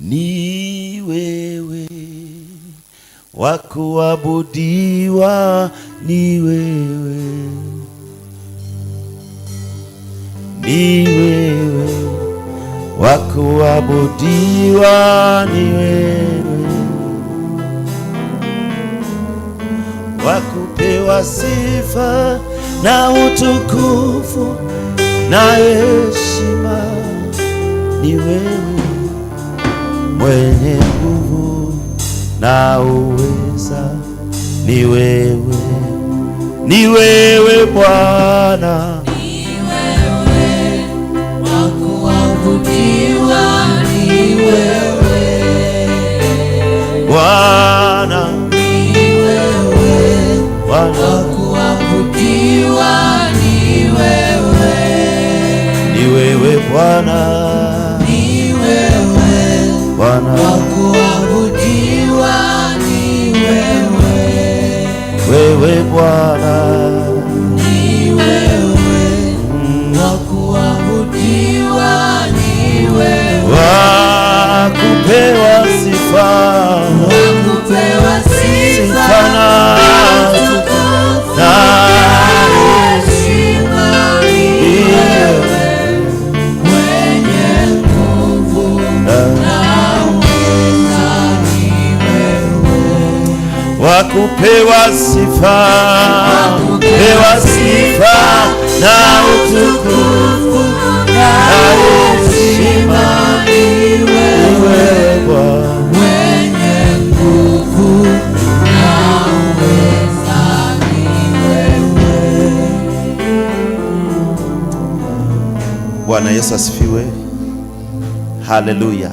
Ni wewe wa kuabudiwa, ni wewe, ni wewe wa kuabudiwa, ni wewe wa kupewa sifa na utukufu na heshima, ni wewe mwenye nguvu na uweza, ni wewe, ni wewe Bwana, ni wewe wa kuabudiwa, ni wewe Bwana, ni wewe Bwana wa kuabudiwa, ni wewe, ni wewe Bwana, ni wewe Bwana wa kuabudiwa, ni wewe, wewe Bwana, ni wewe wa kuabudiwa, ni wewe wa kupewa sifa, wa kupewa sifa na heshima, ni wewe mwenye nguvu na uweza, ni wewe wa kupewa sifa, kupewa sifa na utukufu na heshima, ni wewe Bwana mwenye nguvu na uweza, ni wewe. Bwana Yesu asifiwe. Haleluya.